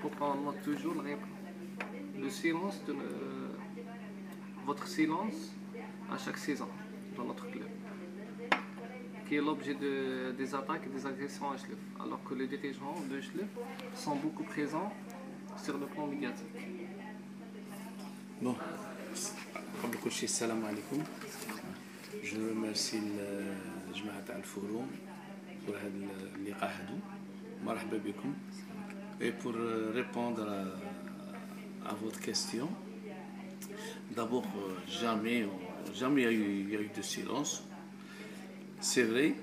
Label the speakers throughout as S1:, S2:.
S1: Pourquoi on note toujours le silence votre silence à chaque saison dans notre club, qui est l'objet des attaques et des agressions à Chlef, alors que les dirigeants de Chlef sont beaucoup présents sur le plan médiatique.
S2: Bon, قبل كل شيء السلام عليكم. Je remercie الجماعة تاع الفوروم pour هذا اللقاء هذا. مرحبا بكم. Et pour répondre à votre question, d'abord, jamais il y a eu de silence. C'est vrai,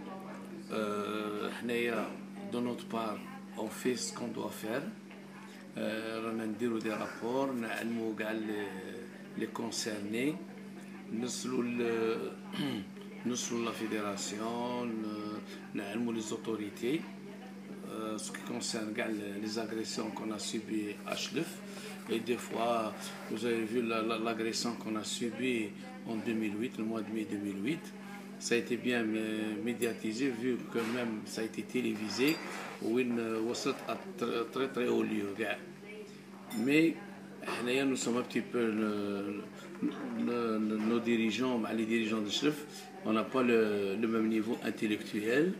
S2: de notre part, on fait ce qu'on doit faire. رانا نديرو دي رابور نعلمو كاع لي كونسيرني نوصلوا لا فيدراسيون نعلمو لي زوتوريتي ce qui concerne les agressions qu'on a subies à Chlef. Et des fois, vous avez vu l'agression qu'on a subie en 2008, le mois de mai 2008. Ça a été bien médiatisé, vu que même ça a été télévisé, où il was à très très haut lieu. Mais nous sommes un petit peu nos dirigeants, les dirigeants de Chlef, on n'a pas le même niveau intellectuel.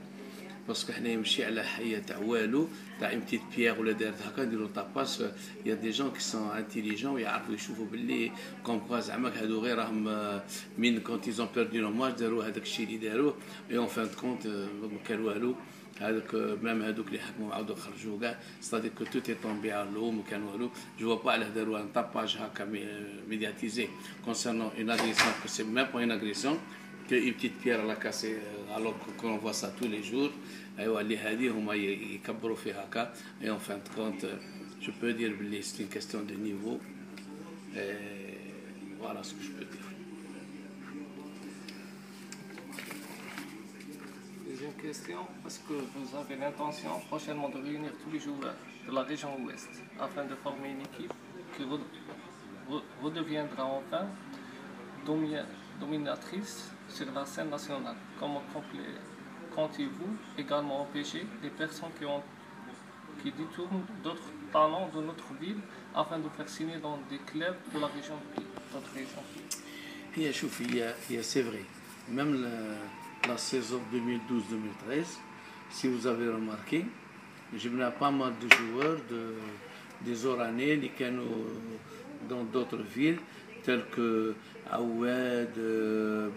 S2: باسكو حنا يمشي على حيه تاع والو تاع اون بتيت بيير ولا دارت هكا نديرو طاباس يا دي جون كي سون انتيليجون ويعرفوا يشوفوا باللي كوم زعما هادو غير راهم من كونت ايزون بيردو لو ماتش داروا هذاك الشيء اللي داروه اي اون فان كونت ما كان والو هذاك ميم هذوك اللي حكموا عاودوا خرجوا كاع ستادير كو تو تي طومبي على لو ما كان والو جو با علاه داروا ان طاباج هكا ميدياتيزي كونسيرنون اون اغريسيون كو سي ميم با اون اغريسيون que une petite pierre à la casser alors qu'on voit ça tous les jours. Et en fin de compte, je peux dire que c'est une question de niveau. Et voilà ce que je peux dire.
S1: Deuxième question, est-ce que vous avez l'intention prochainement de réunir tous les joueurs de la région ouest afin de former une équipe qui redeviendra enfin dominatrice sur la scène nationale? Comment comptez-vous également empêcher les personnes qui détournent d'autres talents de notre ville afin de faire signer dans des clubs de la région, notre région?
S2: C'est vrai. Même la saison 2012-2013, si vous avez remarqué, j'ai vu pas mal de joueurs des Oranais qui sont dans d'autres villes tels que Aoued,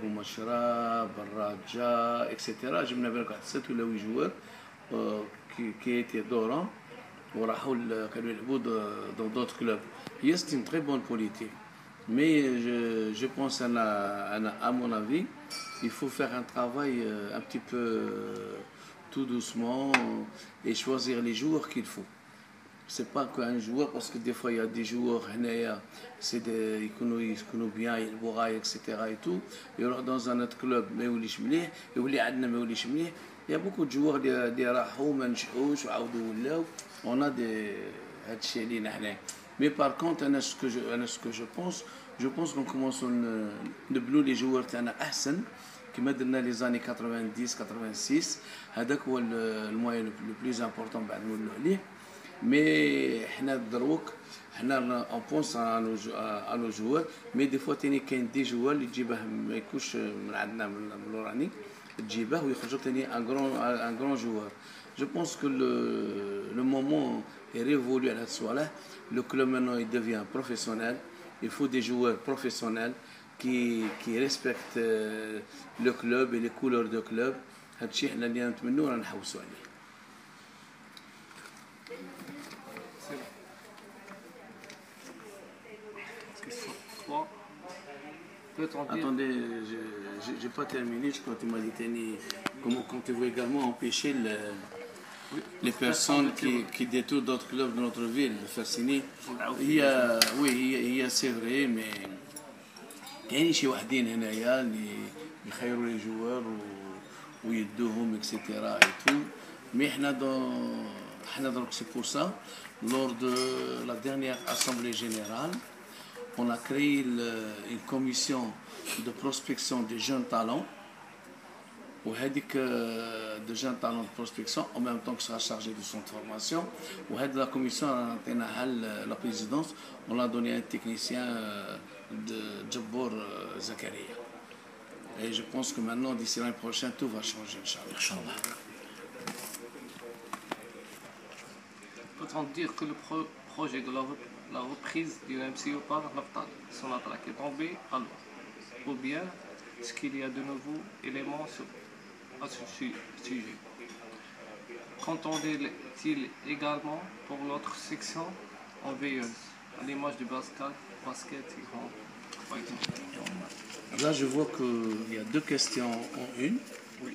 S2: Boumachra, Barraja, etc. Je me rappelle 7 ou 8 joueurs qui étaient d'Oran dans d'autres clubs. C'est une très bonne politique. Mais je pense, à mon avis, il faut faire un travail un petit peu tout doucement et choisir les joueurs qu'il faut. C'est pas qu'un joueur, parce que des fois il y a des joueurs c'est des ils connaissent bien etc. et tout. Et alors dans un autre club ما يوليش مليح يولي عندنا ما يوليش مليح. Il y a beaucoup de joueurs اللي راحوا ما نجحوش وعاودوا ولاو. On a des هادشي اللي نحنا. Mais par contre ce que je pense qu'on commence نبنوا les joueurs تاعنا احسن كما درنا les années 90 86. هذاك هو الموين le plus important بعد نولوا عليه. Mais on pense à nos joueurs, mais des fois il y a des joueurs qui ne يكونش من عندنا من الوراني تجيبه ويخرجوا ثاني un grand joueur. Je pense que le moment est révolu à la soirée. Le club maintenant il devient professionnel. Il faut des joueurs professionnels qui respectent le club et les couleurs du club. هذا الشيء حنا اللي نتمنوا راه نحوسوا عليه. Attendez, j'ai pas terminé. Je crois que tu m'as dit comment comptez-vous également empêcher les personnes qui détournent d'autres clubs de notre ville de faire signer. C'est vrai, mais كاين شي وحدين هنايا اللي يخيروا لي جوار ويدوهم اكسيتيرا et tout. Mais c'est pour ça, lors de la dernière assemblée générale, on a créé une commission de prospection des jeunes talents وهذيك de jeunes talents de prospection en même temps que sera chargé de son formation. وهذه la commission عطيناها la présidence, on l'a donné à un technicien de Djabbour Zakaria. Et je pense que maintenant, d'ici l'année prochaine, tout va changer, Inch'Allah.
S1: Peut-on dire que le projet de la reprise du MCO par Naftal Sonatrach est tombé à l'eau? Ou bien est-ce qu'il y a de nouveaux éléments à ce sujet? Qu'entendait-il également pour l'autre section en veilleuse, à l'image du basket et grand, par exemple?
S2: Là, je vois qu'il y a deux questions en une.
S1: Oui.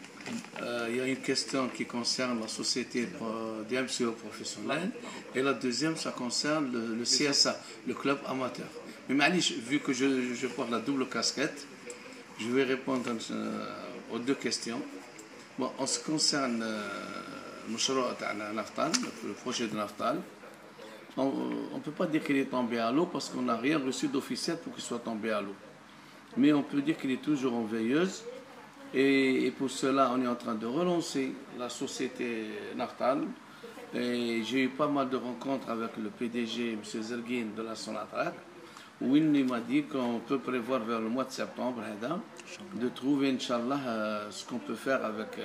S2: Il y a une question qui concerne la société du MCO professionnel et la deuxième, ça concerne le CSA, le club amateur. Mais Malish, vu que je porte la double casquette, je vais répondre aux deux questions. Bon, en ce qui concerne le projet de Naftal, on ne peut pas dire qu'il est tombé à l'eau parce qu'on n'a rien reçu d'officiel pour qu'il soit tombé à l'eau. Mais on peut dire qu'il est toujours en veilleuse. Et pour cela, on est en train de relancer la société Naftal. Et j'ai eu pas mal de rencontres avec le PDG, M. Zerguin de la Sonatrach, où il m'a dit qu'on peut prévoir vers le mois de septembre de trouver, Inch'Allah, ce qu'on peut faire avec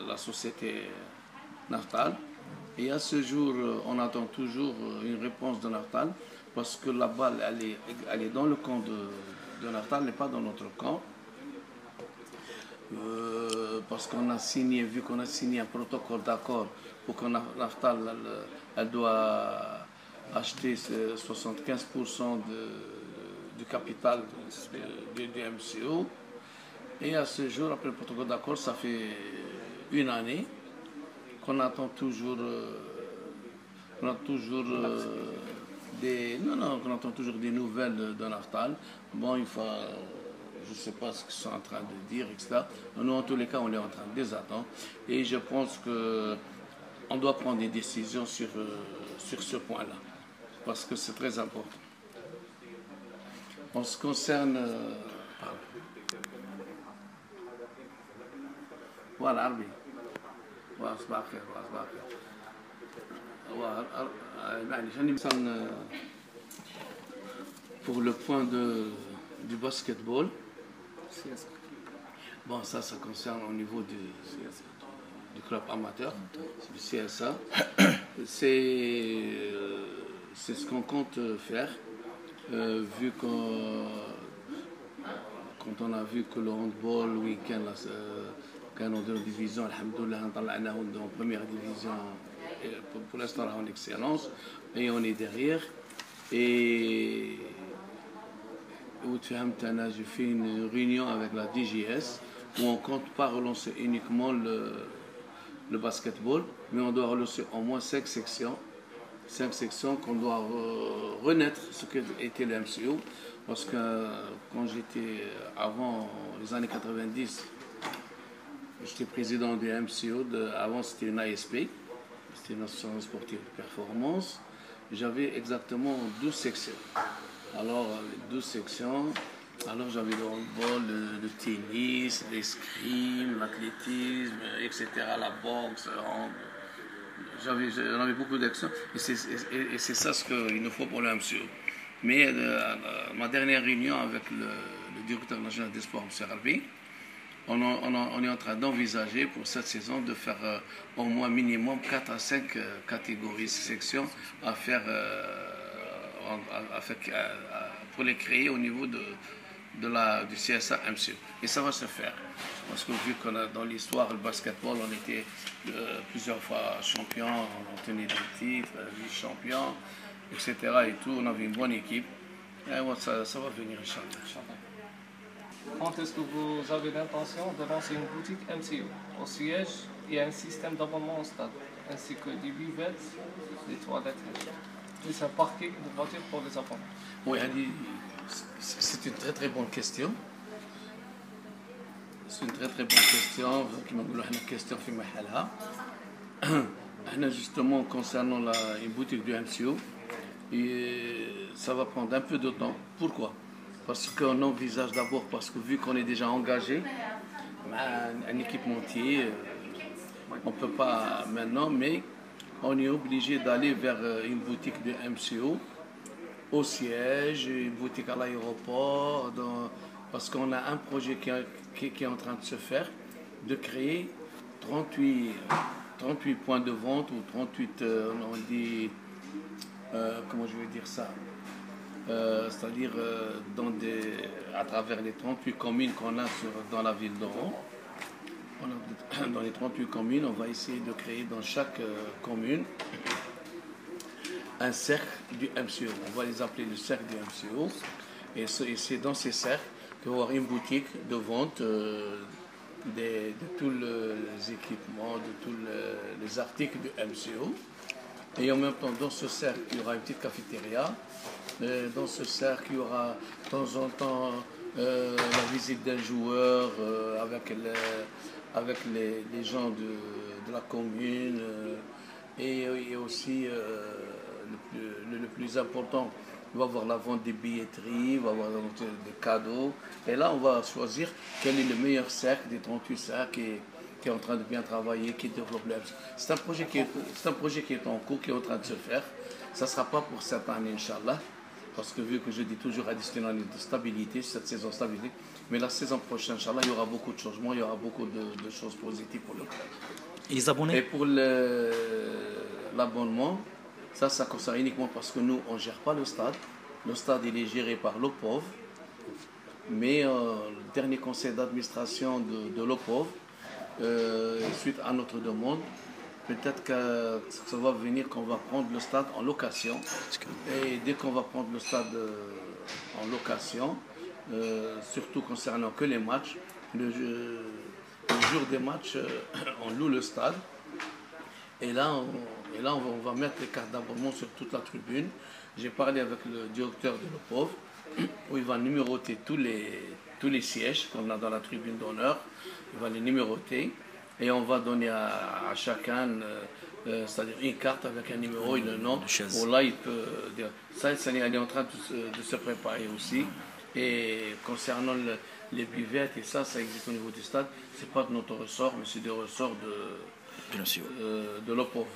S2: la société Naftal. Et à ce jour, on attend toujours une réponse de Naftal, parce que la balle, elle est dans le camp de Naftal, elle n'est pas dans notre camp. Parce qu'on a signé, vu qu'on a signé un protocole d'accord pour que Naftal elle doit acheter 75% du capital du MCO. Et à ce jour, après le protocole d'accord, ça fait une année qu'on attend toujours, qu'on attend toujours des nouvelles de Naftal. Bon, il faut. Je ne sais pas ce qu'ils sont en train de dire, etc. Nous, en tous les cas, on est en train de les attendre. Et je pense qu'on doit prendre des décisions sur ce point-là. Parce que c'est très important. En ce qui concerne... voilà, Arbi. Pour le point du basketball, bon, ça concerne au niveau du club amateur, du CSA. C'est ce qu'on compte faire, vu quand on a vu que le handball, le week-end, quand on est en division, alhamdoulilah, en première division, pour l'instant en excellence, et on est derrière. Et j'ai fait une réunion avec la DGS où on ne compte pas relancer uniquement le basketball, mais on doit relancer au moins 5 sections. 5 sections qu'on doit renaître ce qu'était le MCO. Parce que quand j'étais, avant les années 90, j'étais président du MCO, avant c'était une ASP, c'était une association sportive de performance. J'avais exactement 12 sections. Alors, avec 12 sections, alors j'avais le handball, le tennis, l'escrime, l'athlétisme, etc., la boxe, j'en avais beaucoup d'actions, et c'est ça ce qu'il nous faut pour le MCO. Mais ma dernière réunion avec le directeur national des sports, M. Harbi, on est en train d'envisager pour cette saison de faire au moins minimum 4 à 5 catégories, sections à faire pour les créer au niveau du CSA MCO. Et ça va se faire. Parce que vu qu'on a dans l'histoire, le basketball, on était plusieurs fois champion, on obtenait des titres, vice-champion, etc. Et tout, on avait une bonne équipe. Et ça va venir, Inch'Allah.
S1: Quand est-ce que vous avez l'intention de lancer une boutique MCO? Au siège, il y a un système d'abonnement au stade, ainsi que des buvettes, des toilettes, plus un parking de voitures pour les abonnés.
S2: Oui, c'est une très très bonne question. C'est une très très bonne question. Comme on dit, une question في محلها. Justement, concernant une boutique du MCO, ça va prendre un peu de temps. Pourquoi? Parce qu'on envisage d'abord, parce que vu qu'on est déjà engagé, un équipementier. On ne peut pas maintenant, mais on est obligé d'aller vers une boutique de MCO au siège, une boutique à l'aéroport, parce qu'on a un projet qui est en train de se faire, de créer 38 points de vente ou 38, on dit, comment je vais dire ça, c'est-à-dire à travers les 38 communes qu'on a dans la ville d'Oran. Dans les 38 communes, on va essayer de créer dans chaque commune un cercle du MCO. On va les appeler le cercle du MCO. Et c'est dans ces cercles qu'il va y avoir une boutique de vente de tous les équipements, de tous les articles du MCO. Et en même temps, dans ce cercle, il y aura une petite cafétéria. Dans ce cercle, il y aura de temps en temps la visite d'un joueur avec les gens de la commune. Et aussi, le plus important, il va y avoir la vente des billetteries, il va y avoir la vente des cadeaux. Et là, on va choisir quel est le meilleur cercle des 38 cercles qui est en train de bien travailler, qui développe le MCO. C'est un projet qui est en cours, qui est en train de se faire. Ça ne sera pas pour cette année, Inch'Allah, parce que vu que je dis toujours additionnel de stabilité, cette saison stabilité, mais la saison prochaine, Inch'Allah, il y aura beaucoup de changements, il y aura beaucoup de choses positives pour le club.
S3: Et les abonnés?
S2: Et pour l'abonnement, ça concerne uniquement parce que nous, on ne gère pas le stade. Le stade, il est géré par l'OPOV. Mais le dernier conseil d'administration de l'OPOV, suite à notre demande, peut-être que ça va venir qu'on va prendre le stade en location. Et dès qu'on va prendre le stade en location, surtout concernant que les matchs, le jour des matchs, on loue le stade. Et là, on va mettre les cartes d'abonnement sur toute la tribune. J'ai parlé avec le directeur de l'OPOV, où il va numéroter tous les sièges qu'on a dans la tribune d'honneur. Il va les numéroter et on va donner à chacun, c'est-à-dire une carte avec un numéro et le nom. Où là, il peut dire. Ça, elle est en train de se préparer aussi. Et concernant les buvettes et ça existe au niveau du stade. Ce n'est pas de notre ressort, mais c'est des ressorts de l'OPOV,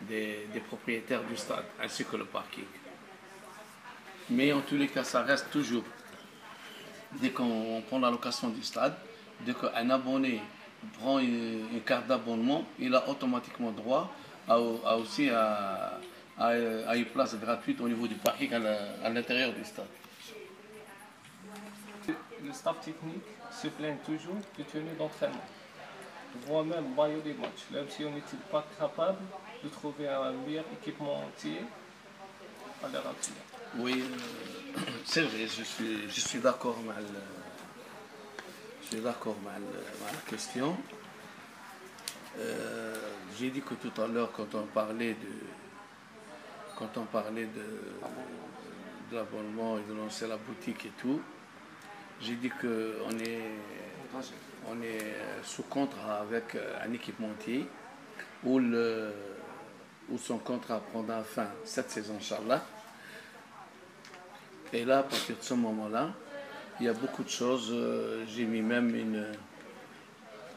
S2: des propriétaires du stade, ainsi que le parking. Mais en tous les cas, ça reste toujours, dès qu'on prend la location du stade, dès qu'un abonné prend une carte d'abonnement, il a automatiquement droit aussi à une place gratuite au niveau du parking à l'intérieur du stade.
S1: Le staff technique se plaint toujours de tenue d'entraînement, voire même maillot des matchs. Même si on n'est pas capable de trouver un meilleur équipementier à l'heure actuelle.
S2: Oui, c'est vrai, je suis d'accord avec la question. J'ai dit que tout à l'heure, quand on parlait de l'abonnement et de lancer la boutique et tout, j'ai dit qu'on est sous contrat avec un équipementier où son contrat prendra fin cette saison, Inch'Allah. Et là, à partir de ce moment-là, il y a beaucoup de choses. J'ai mis même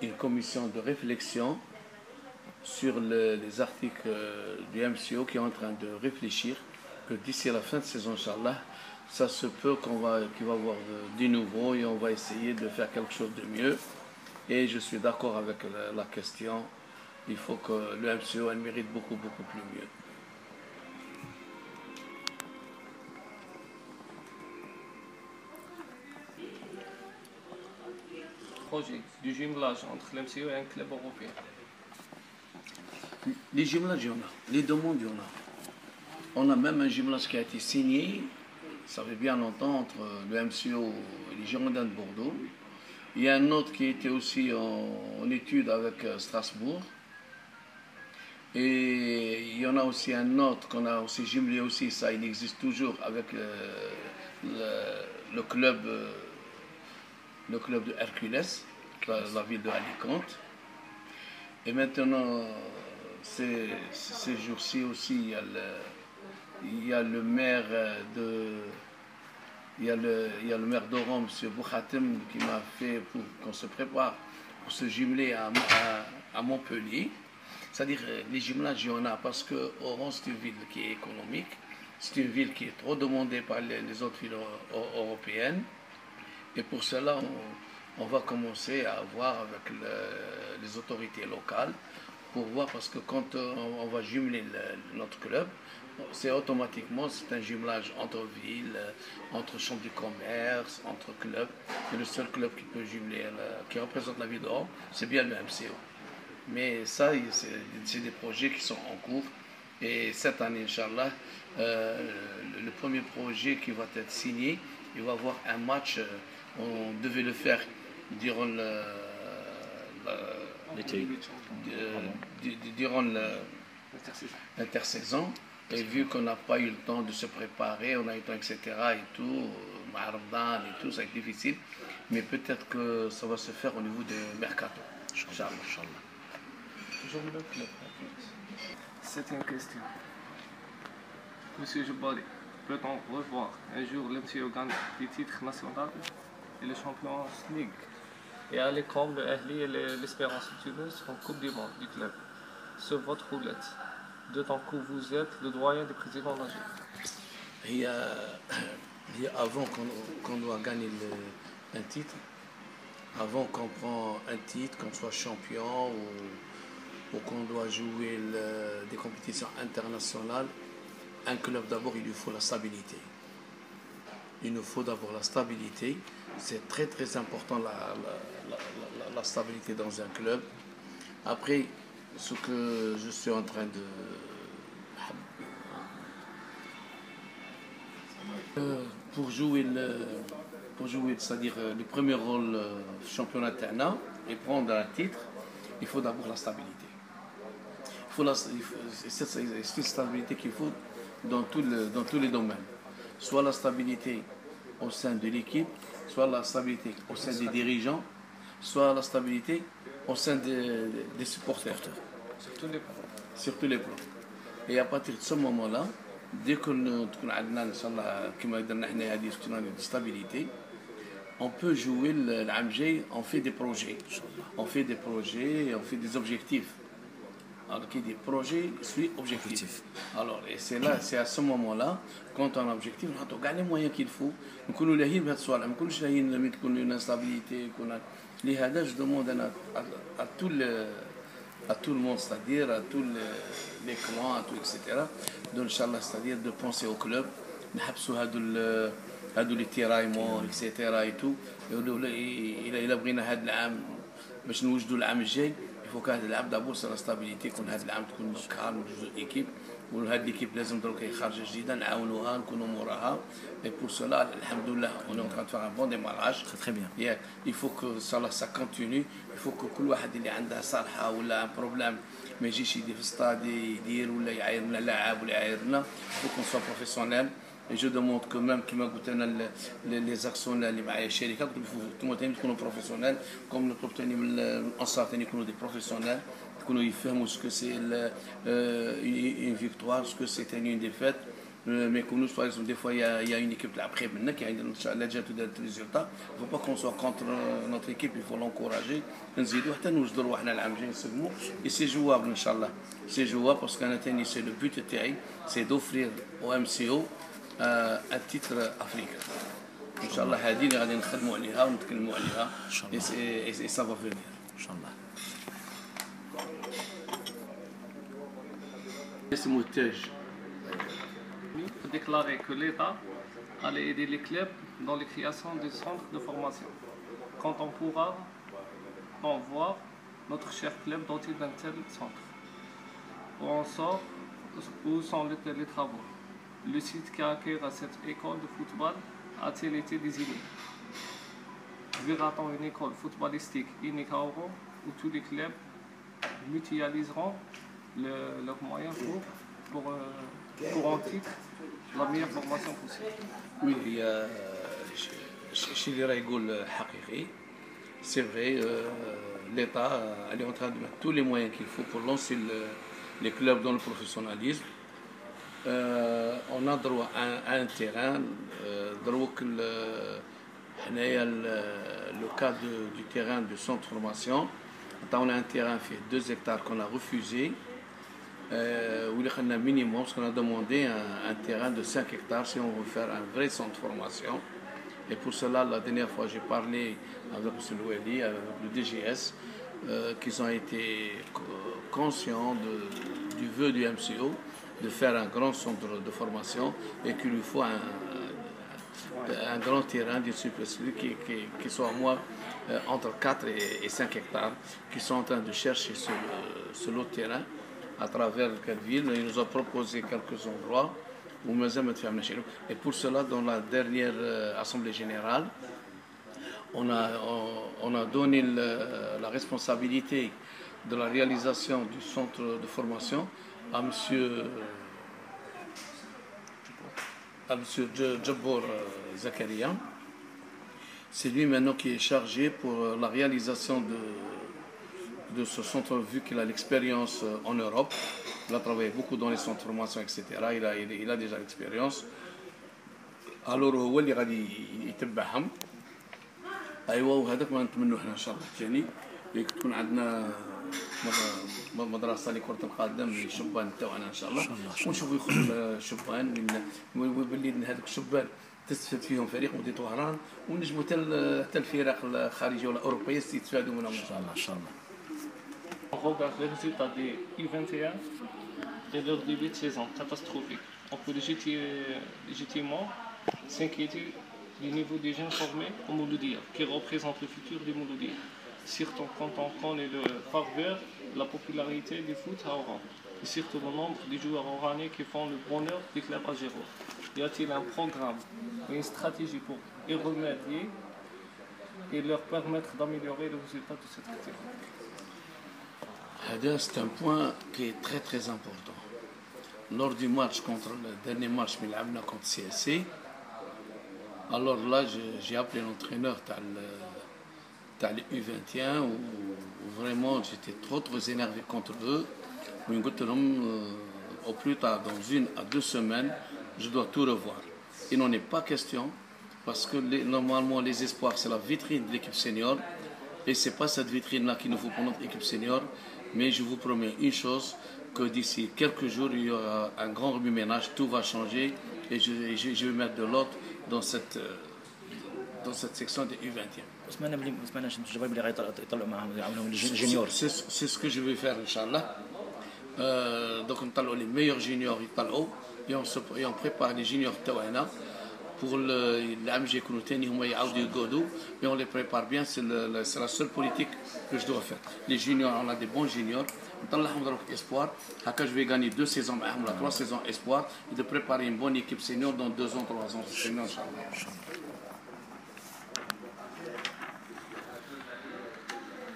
S2: une commission de réflexion sur les articles du MCO qui est en train de réfléchir que d'ici à la fin de saison, Inch'Allah, ça se peut qu'il va y avoir du nouveau et on va essayer de faire quelque chose de mieux. Et je suis d'accord avec la question. Il faut que le MCO elle mérite beaucoup plus mieux.
S1: Projet du jumelage entre l'MCO et un club européen.
S2: Les jumelages, il y en a. Les demandes, il y en a. On a même un jumelage qui a été signé, ça fait bien longtemps, entre le MCO et les Girondins de Bordeaux. Il y a un autre qui était aussi en étude avec Strasbourg. Et il y en a aussi un autre qu'on a aussi jumelé aussi, ça il existe toujours avec le club de Hercules, la ville de Alicante. Et maintenant, ces jours-ci aussi, il y a le maire d'Oran, M. Bouhatem, qui m'a fait pour qu'on se prépare pour se jumeler à Montpellier. C'est-à-dire, les jumelages, il y en a parce que Oran, c'est une ville qui est économique, c'est une ville qui est trop demandée par les autres villes européennes. Et pour cela, on va commencer à voir avec les autorités locales pour voir, parce que quand on va jumeler notre club, c'est automatiquement, c'est un jumelage entre villes, entre chambres du commerce, entre clubs. Et le seul club qui peut jumeler, qui représente la ville d'Oran, c'est bien le MCO. Mais ça, c'est des projets qui sont en cours. Et cette année, Inch'Allah, le premier projet qui va être signé, il va y avoir un match. On devait le faire durant durant l'intersaison. Et vu qu'on n'a pas eu le temps de se préparer, on a eu le temps, etc. et tout, Ramadan et tout, ça va être difficile. Mais peut-être que ça va se faire au niveau de Mercato. Inch'Allah.
S1: C'est une question. Monsieur Jabari, peut-on revoir un jour l'MCO gagne des titres nationaux et le Champions League et aller comme le Ahli et l'Espérance de Tunis en Coupe du Monde du club sur votre roulette, d'autant que vous êtes le doyen des présidents d'Alger?
S2: Il y a avant qu'on doit gagner un titre, avant qu'on prend un titre, qu'on soit champion ou qu'on doit jouer des compétitions internationales, un club d'abord il lui faut la stabilité. Il nous faut d'abord la stabilité. C'est très très important la stabilité dans un club. Après, ce que je suis en train de... pour jouer, c'est-à-dire le premier rôle championnat Tana et prendre un titre, il faut d'abord la stabilité. C'est une stabilité qu'il faut dans tous les domaines. Soit la stabilité au sein de l'équipe, soit la stabilité au sein des dirigeants, soit la stabilité au sein des supporters. Sur tous les plans. Et à partir de ce moment-là, dès qu'on a une stabilité, on peut jouer l'AMG, on fait des projets. On fait des projets, on fait des objectifs. Alors qui dit projet suit objectif. Alors et c'est à ce moment-là quand on a un objectif on gagne les moyens qu'il faut. نكونوا لاهين بهذا السؤال ما نكونوش لاهين لما تكون لنا stabilité يكون لهذا je demande à tout le monde, c'est-à-dire à tous les clans, à tout etc. Donc inchallah c'est-à-dire de penser au club نحبسوا هادو les tiraillements etc. et tout. إلا بغينا هذا العام باش نوجدوا العام الجاي il faut qu'هذا العام d'abord c'est la stabilité كون هذا العام تكون كالم جزء ايكيب وهذه ليكيب لازم دروك هي خارجه جديده نعاونوها نكونوا موراها et pour cela الحمد لله on est en train de faire un bon démarrage
S3: très bien
S2: il faut que ça continue il faut que كل واحد اللي عنده صالحه ولا ان بروبليم ما يجيش يدير في الستاد يدير ولا يعاير لنا لاعب ولا يعايرنا il faut qu'on soit professionnel. Et je demande que même qui m'a goûté les actionnaires اللي معايا الشركات انتم تكونوا بروفيسيونيل كوم نطلب ثاني من الانصار ثاني يكونوا دي بروفيسيونيل يكونوا يفهموا سكو سي une victoire سكو سي ثاني une défaite ما يكونوش par exemple des fois il y a une équipe تلعب خير منك يعني ان شاء الله جات ودارت ريزولتا il faut pas qu'on soit contre notre équipe il faut l'encourager نزيدوا حتى نوجدوا رواحنا العام الجاي نسلموا et c'est jouable ان شاء الله c'est jouable parce qu'انا ثاني c'est le but تاعي c'est d'offrir au MCO un titre africain. Inch'Allah, هذه اللي غادي نخدموا عليها ونتكلموا عليها. Et ça va venir.
S3: Inch'Allah.
S2: اسمه التاج.
S1: Déclarer que l'État allait aider les clubs dans les créations des centres de formation. Quand on pourra en voir notre cher club doté d'un tel centre. Où sont les travaux? Le site qui accueille à cette école de football a-t-il été désigné? Verra-t-on une école footballistique unique à Oran où tous les clubs mutualiseront leurs moyens pour en titre la meilleure formation possible?
S2: Oui, il y a chez les règles حقيقي. C'est vrai, l'État est en train de mettre tous les moyens qu'il faut pour lancer les clubs dans le professionnalisme. On a droit à un terrain دروك Le cas du terrain du centre de formation, on a un terrain fait 2 hectares qu'on a refusé. Minimum, parce qu'on a demandé un terrain de 5 hectares si on veut faire un vrai centre de formation. Et pour cela, la dernière fois, j'ai parlé avec M. Loueli, avec le DGS, qu'ils ont été conscients du vœu du MCO de faire un grand centre de formation et qu'il lui faut un grand terrain de superficie qui soit au moins entre 4 et 5 hectares, qui sont en train de chercher ce lot de terrain à travers quelle ville. Ils nous ont proposé quelques endroits où et pour cela, dans la dernière Assemblée générale, on a donné la responsabilité de la réalisation du centre de formation à monsieur Djabour Zakaria. C'est lui maintenant qui est chargé pour la réalisation de ce centre, vu qu'il a l'expérience en Europe. Il a travaillé beaucoup dans les centres de formation, etc. Il a déjà l'expérience. Alors هو اللي غادي يتبعهم. ايوا وهذاك ما نتمنوا حنا ان شاء الله ثاني تكون عندنا مدرسه لكره القدم للشبان تاعنا ان شاء الله ونشوفوا يخرجوا الشبان ويولي هذوك الشبان تستفاد فيهم فريق مدينه وهران ونجموا حتى الفرق الخارجيه ولا الاوروبيه يستفادوا منهم ان شاء الله. ان شاء الله.
S1: On regarde les résultats des U21 et leur début de saison catastrophique. On peut légitimement s'inquiéter du niveau des jeunes formés au Mouloudia, qui représentent le futur du Mouloudia. Surtout quand on connaît le ferveur, la popularité du foot à Oran, et surtout le nombre de joueurs oranais qui font le bonheur des clubs algérois. Y a-t-il un programme ou une stratégie pour y remédier et leur permettre d'améliorer le résultat de cette catégorie?
S2: C'est un point qui est très très important. Lors du match contre le dernier match contre CSC, alors là j'ai appelé l'entraîneur de U21 où vraiment j'étais trop énervé contre eux. Au plus tard, dans 1 à 2 semaines, je dois tout revoir. Il n'en est pas question parce que normalement les espoirs c'est la vitrine de l'équipe senior et c'est pas cette vitrine là qu'il nous faut pour notre équipe senior. Mais je vous promets une chose, que d'ici quelques jours, il y aura un grand remue-ménage, tout va changer et je vais mettre de l'ordre dans cette section des U21. C'est ce que je vais faire, Inch'Allah. Donc on a les meilleurs juniors et on prépare les juniors Tawana pour l'AMG Kounouteni, mais on les prépare bien, c'est la seule politique que je dois faire. Les juniors, on a des bons juniors, on a espoir. Je vais gagner 2 saisons, 3 saisons espoir, et de préparer une bonne équipe senior dans 2 ans, 3 ans senior, Inch'Allah.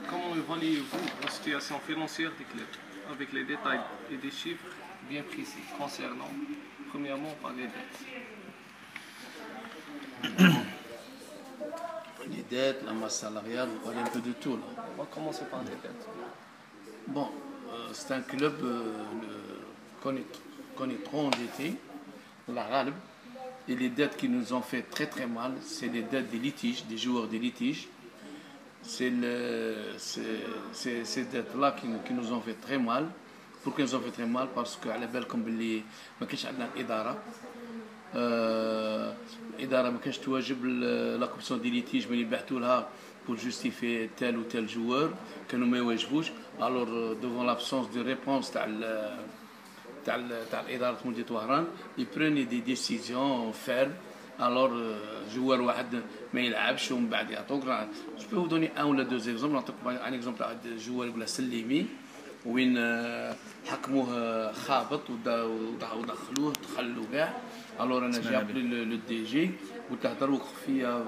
S1: Comment évaluez-vous la situation financière des clubs, avec les détails et des chiffres bien précis concernant, premièrement, par les dettes?
S2: Les dettes, la masse salariale, on parle un peu de tout là.
S1: On va commencer par les dettes.
S2: Bon, c'est un club qu'on est trop endetté, la Ghalb, et les dettes qui nous ont fait très très mal, c'est les dettes des litiges, des joueurs des litiges. C'est ces dettes-là qui nous ont fait très mal. Pourquoi ils nous ont fait très mal? Parce qu'à la belle comme les ما كانش عندنا إدارة. الإدارة ما كانش تواجب لا كومسيون دي ليتيج ملي بعثوا لها pour justifier tel ou tel joueur كانوا ما يواجبوش. Alors devant l'absence de réponse تاع الإدارة مدينة وهران, ils prenaient des décisions fermes. Alors joueur واحد ما يلعبش ومن بعد يعطوك. Je peux vous donner un ou deux exemples. نعطيك un exemple تاع joueur يقول سليمي وين حكموه خابط ودخلوه تخلوا كاع. الور انا جي ابلي لو دي جي قلت له دروك خفيه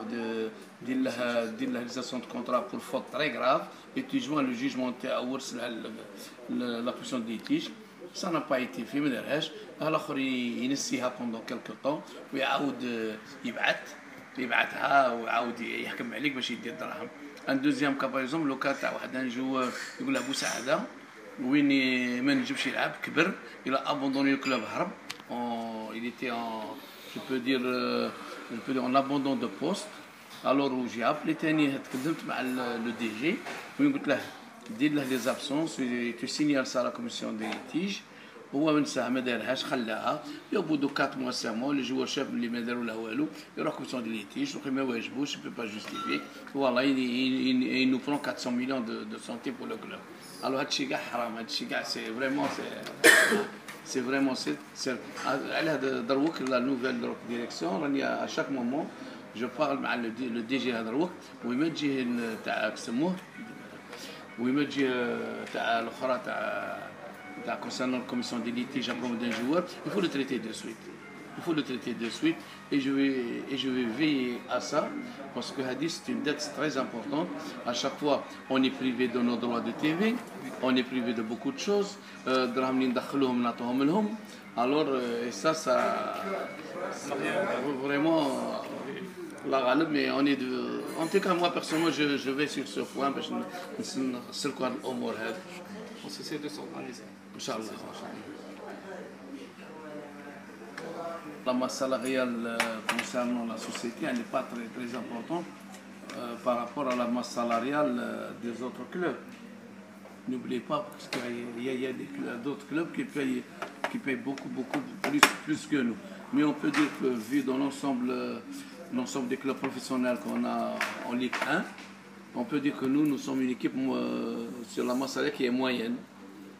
S2: دير لها ريزاسيون دو كونترا بور فوت تري غراف اي تي جوان لو جيجمون تاعو ورسلها لا بوسيون دي تيج. سا نا با ايتي في ما دارهاش. الاخر ينسيها بوندون كالكو طون ويعاود يبعثها ويعاود يحكم عليك باش يدير دراهم. ان دوزيام كا باغ اكزومبل لو كا تاع واحد ان جوور يقول له بوسعاده وين ما نجمش يلعب كبر الى ابوندوني الكلوب هرب. Il était en, je peux dire en abandon de poste الوغ جي ابلي تاني تكلمت مع لو دي جي وقلت له دير له لي زابسونس تو سينيال سا لا كوميسيون دي ليتيج. هو من ساعه ما دارهاش خلاها يو بودو 4 موا 5 موا الجوار شاف اللي ما داروا له والو يروح كوميسيون دي ليتيج وقال ما واجبوش بي با جوستيفي والله اي نو برون 400 مليون دو سنتيم بور لو كلوب. الوغ هادشي كاع حرام هادشي كاع سي فريمون سي فريمون سي على دروك لا نوفيل دروك ديريكسيون راني ا شاك مومون جو بارل مع لو دي جي هذا الوقت ويما تجي تاع كسموه ويما تجي تاع الاخرى تاع concernant la commission des litiges à propos d'un joueur, il faut le traiter de suite. Il faut le traiter de suite et je vais veiller à ça parce que Hadith c'est une dette très importante. À chaque fois, on est privé de nos droits de TV, on est privé de beaucoup de choses. Alors, et ça vraiment la galbe, mais on est de. En tout cas, moi personnellement, je vais sur ce point parce que c'est le cas de l'Omar.
S1: On essaie de s'organiser.
S2: Inch'Allah. La masse salariale concernant la société, elle n'est pas très, très importante par rapport à la masse salariale des autres clubs. N'oubliez pas qu'il y a d'autres clubs qui payent beaucoup plus que nous. Mais on peut dire que vu dans l'ensemble des clubs professionnels qu'on a en Ligue 1, on peut dire que nous sommes une équipe sur la masse salariale qui est moyenne.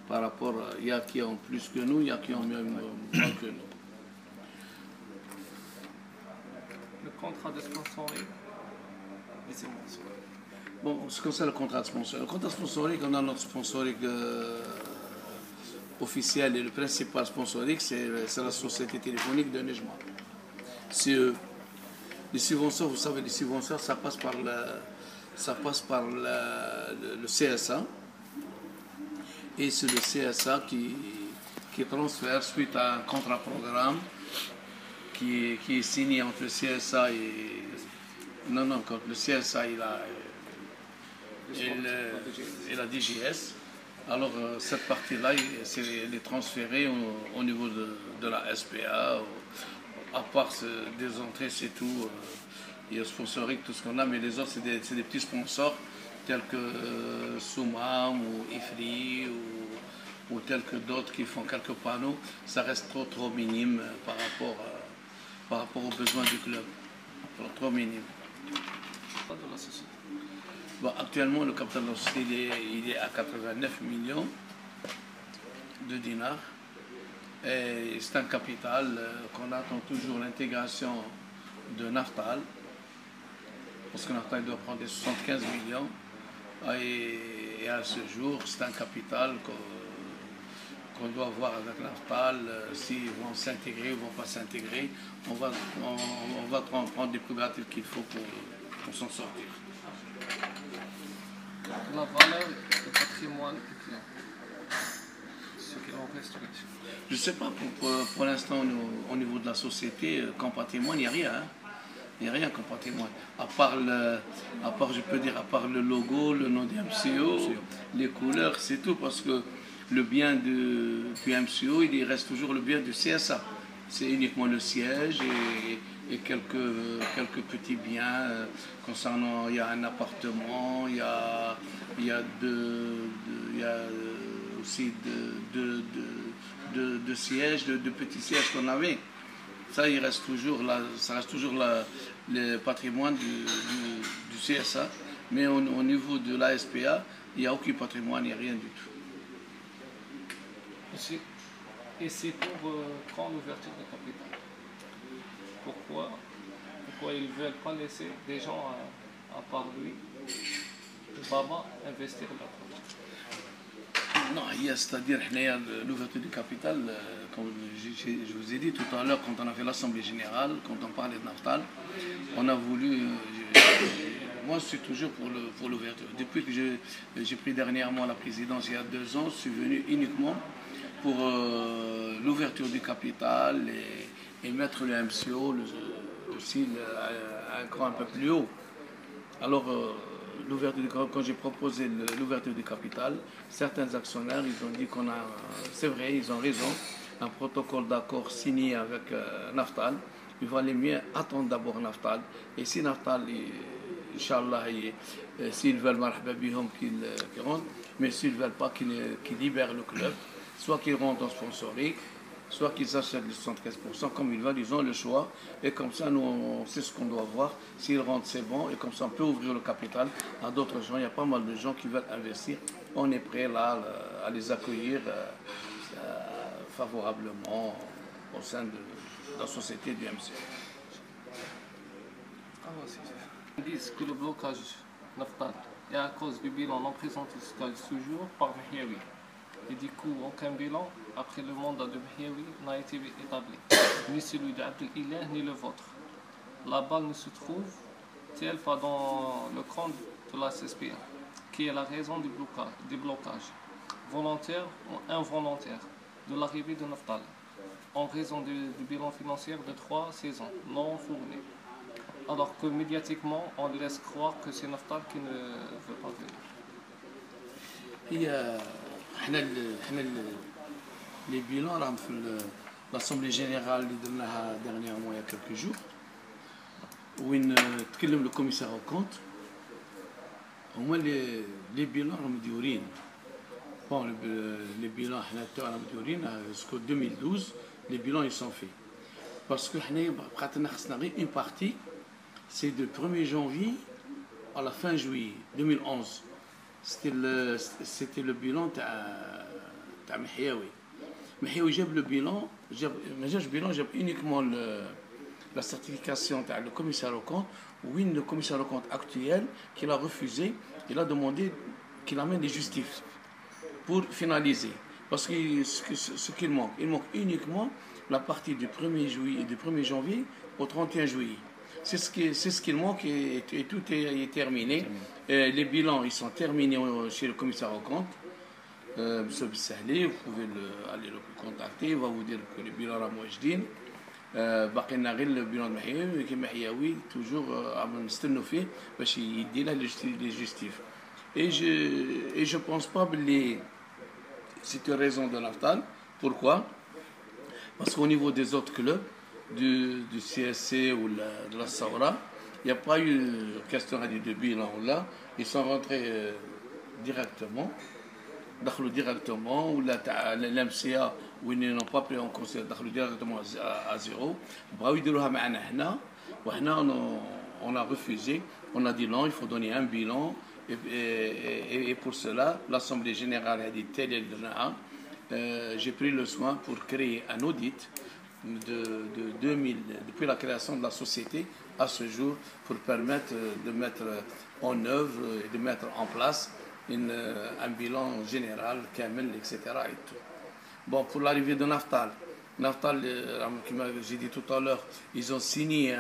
S2: Par rapport, il y a qui ont plus que nous, il y a qui ont moins que nous.
S1: Le contrat de sponsoring, laissez-moi.
S2: Bon, ce que c'est le contrat de sponsoring. Le contrat de sponsoring, on a notre sponsoring officiel et le principal sponsoring, c'est la société téléphonique de Nejma. C'est eux. Les subventions, vous savez, les subventions, ça passe par le CSA. Et c'est le CSA qui transfère suite à un contrat-programme qui est signé entre le CSA et... Non, quand le CSA et la DGS. Alors cette partie-là, elle est transférée au niveau de la SPA. À part des entrées, c'est tout. Il y a sponsoring, tout ce qu'on a, mais les autres, c'est des petits sponsors tels que Soumam ou Ifri ou tels que d'autres qui font quelques panneaux, ça reste trop minime par rapport aux besoins du club. Trop minime.
S1: De la société.
S2: Bon, actuellement, le capital de la société il est à 89 millions de dinars. Et c'est un capital qu'on attend toujours l'intégration de Naftal. Parce que Naftal doit prendre des 75 millions. Et à ce jour, c'est un capital qu'on doit voir avec Naftal, s'ils vont s'intégrer ou ne vont pas s'intégrer. On va prendre des prérogatives qu'il faut pour s'en sortir.
S1: La valeur du patrimoine du club, ce qui en reste là-dessus.
S2: Je ne sais pas, pour l'instant, au niveau de la société, comme patrimoine, il n'y a rien. Hein. Il n'y a rien comme patrimoine. À part, je peux dire, à part le logo, le nom du MCO, les couleurs, c'est tout. Parce que le bien du MCO, il reste toujours le bien du CSA. C'est uniquement le siège et quelques petits biens concernant, il y a un appartement, il y a aussi de sièges, de petits sièges qu'on avait. Ça, il reste toujours là, ça reste toujours le patrimoine du CSA, mais au niveau de la SPA, il n'y a aucun patrimoine, il n'y a rien du tout.
S1: Et c'est pour quand l'ouverture de capital? Pourquoi ils ne veulent pas laisser des gens à part lui, Baba, investir là-dedans?
S2: Non, c'est-à-dire l'ouverture du capital, comme je vous ai dit tout à l'heure, quand on a fait l'Assemblée Générale, quand on parlait de Naftal, on a voulu... moi, je suis toujours pour l'ouverture. Depuis que j'ai pris dernièrement la présidence il y a 2 ans, je suis venu uniquement pour l'ouverture du capital et mettre le MCO aussi à un cran un peu plus haut. Alors, quand j'ai proposé l'ouverture du capital, certains actionnaires, ils ont dit c'est vrai, ils ont raison, un protocole d'accord signé avec Naftal, il valait mieux attendre d'abord Naftal. Et si Naftal, Inch'Allah, s'ils veulent marhaba bihom qu'ils rentrent, mais s'ils ne veulent pas qu'ils libèrent le club, soit qu'ils rentrent en sponsoring, soit qu'ils achètent les 73%, comme ils veulent, ils ont le choix. Et comme ça, nous, on sait ce qu'on doit voir. S'ils rentrent, c'est bon. Et comme ça, on peut ouvrir le capital à d'autres gens. Il y a pas mal de gens qui veulent investir. On est prêt là à les accueillir favorablement au sein de la société du MC.
S1: Ils disent que le blocage Naftal est à cause du bilan non présenté jusqu'à ce jour par Mehiaoui. Et du coup, aucun bilan après le mandat de Mehiaoui n'a été établi, ni celui d'Abdel Ilah ni le vôtre. La balle ne se trouve-t-elle pas dans le camp de la CSPA, qui est la raison du blocage, volontaire ou involontaire, de l'arrivée de Naftal, en raison du bilan financier de 3 saisons non fourni, alors que médiatiquement on laisse croire que c'est Naftal qui ne veut pas venir.
S2: Les bilans راهم في l'Assemblée générale اللي درناها dernièrement il y a quelques jours وين تكلم le commissaire au compte هما les bilans راهم مديورين bon les bilans حنا راهم مديورين jusqu'au 2012 les bilans ils sont faits parce que حنا بقاتنا خصنا غير une partie c'est de 1er janvier à la fin juillet 2011 c'était le bilan تاع محياوي محياوي جاب le bilan ما جابش bilan جاب uniquement la certification تاع le commissaire au compte وين le commissaire au compte actuel qu'il a refusé il a demandé qu'il amène des justifs pour finaliser parce que ce qu'il manque il manque uniquement la partie du 1er juillet du 1er janvier au 31 juillet c'est ce qu'il manque et tout est terminé. Les bilans ils sont terminés chez le commissaire au compte. Monsieur Bissahli, vous pouvez aller le contacter, il va vous dire que le bilan est موجودين. باقي لنا غير البيلان محيوي كيما محيوي توجور عم نستنوا فيه باش يدي له لي جوستيف. Et je pense pas que c'est une raison de Naftal. Pourquoi? Parce qu'au niveau des autres clubs du CSC ou de la Saoura, il n'y a pas eu question de bilan là. Ils sont rentrés directement, ou l'MCA où ils n'ont pas pris en considération directement à zéro. On a refusé, on a dit non, il faut donner un bilan. Et pour cela, l'Assemblée générale a dit tel et j'ai pris le soin pour créer un audit de 2000, depuis la création de la société à ce jour, pour permettre de mettre en œuvre et de mettre en place un bilan général, Kamel, etc. Et tout. Bon, pour l'arrivée de Naftal, comme j'ai dit tout à l'heure, ils ont signé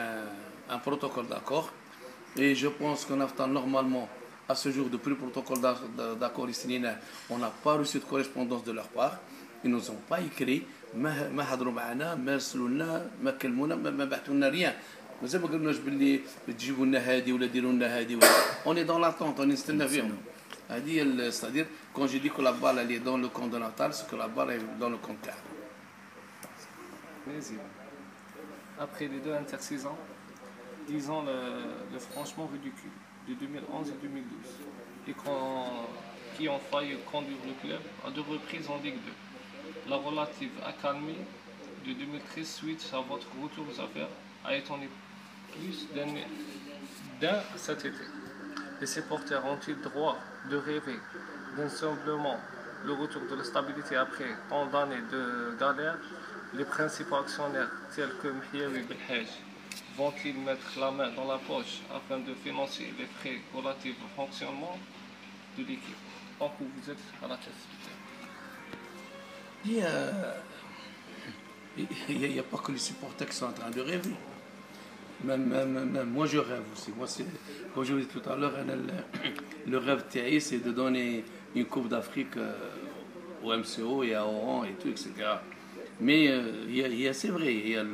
S2: un protocole d'accord. Et je pense que Naftal, normalement, à ce jour, depuis le protocole d'accord signé, on n'a pas reçu de correspondance de leur part. Ils ne nous ont pas écrit. ما حضروا معنا ما ارسلوا لنا ما كلمونا ما بعثوا لنا ريان مازال ما قلناش باللي تجيبوا لنا هذه ولا ديروا لنا هذه on est dans l'attente on نستنى فيهم هذه c'est-à-dire quand je dis que la balle elle est dans le camp de Naftal c'est que la balle est dans le camp cadre.
S1: Après les deux intersaisons, disons le franchement ridicule de 2011 et 2012 et qui ont failli conduire le club à 2 reprises en Ligue 2. La relative accalmie de 2013 suite à votre retour aux affaires a étonné plus d'un cet été. Les supporters ont-ils droit de rêver d'un simplement le retour de la stabilité après tant d'années de galère? Les principaux actionnaires tels que Mehiaoui Belhaj vont-ils mettre la main dans la poche afin de financer les frais relatifs au fonctionnement de l'équipe tant que vous êtes à la tête?
S2: Il n'y a pas que les supporters qui sont en train de rêver. Même moi je rêve aussi. Moi, comme je vous disais tout à l'heure, le rêve TAI c'est de donner une Coupe d'Afrique au MCO et à Oran et tout, etc. Mais c'est vrai,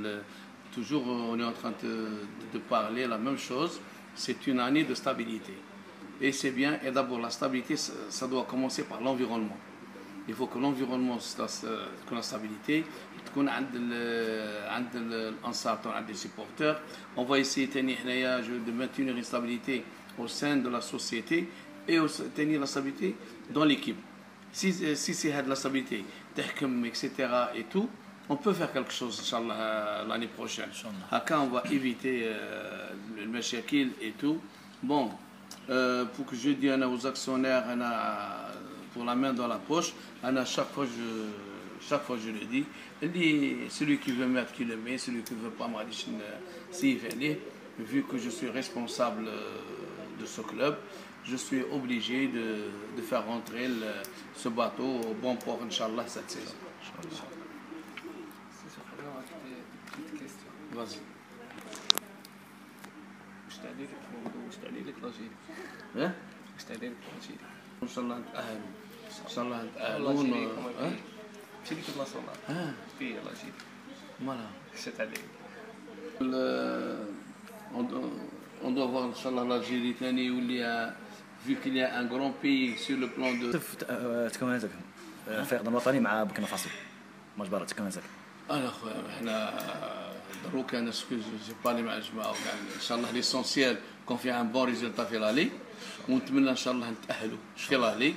S2: toujours on est en train de parler la même chose. C'est une année de stabilité. Et c'est bien, et d'abord la stabilité, ça doit commencer par l'environnement. Il faut que l'environnement, que la stabilité, تكون عند الانصار عند les supporters. On va essayer de maintenir une stabilité au sein de la société et tenir la stabilité dans l'équipe. Si c'est la stabilité, etc. et tout, on peut faire quelque chose, Inch'Allah, l'année prochaine. On va éviter le mashakil et tout. Bon, pour que je dise aux actionnaires, pour la main dans la poche, chaque fois je le dis, celui qui veut mettre, qui le met, celui qui ne veut pas, vu que je suis responsable de ce club, je suis obligé de faire rentrer ce bateau au bon port, Inch'Allah, cette saison. Vas-y. Hein? إن شاء الله نتأهلوا إن شاء الله نتأهلوا
S1: في ليكيب ناسيونال في الجيري
S2: مالا
S1: شت عليك
S2: on doit voir Inch'Allah l'Algérie ثاني يولي vu qu'il y a un grand pays sur le plan de
S3: تكويناتك في الخدمة الوطني مع بوركينا فاسو ماتش برا تكويناتك
S2: انا خويا حنا دروك انا سكو جي بالي مع الجماعه وكاع ان شاء الله ليسونسيال كون في ان بون ريزولتا في لا ليغ ونتمنى ان شاء الله نتاهلوا في لا ليغ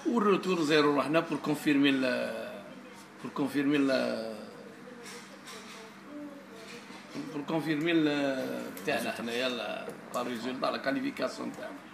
S2: والروتور زيرو روحنا بور كونفيرمي تاعنا حنايا لا ريزولتا لا كاليفيكاسيون تاعنا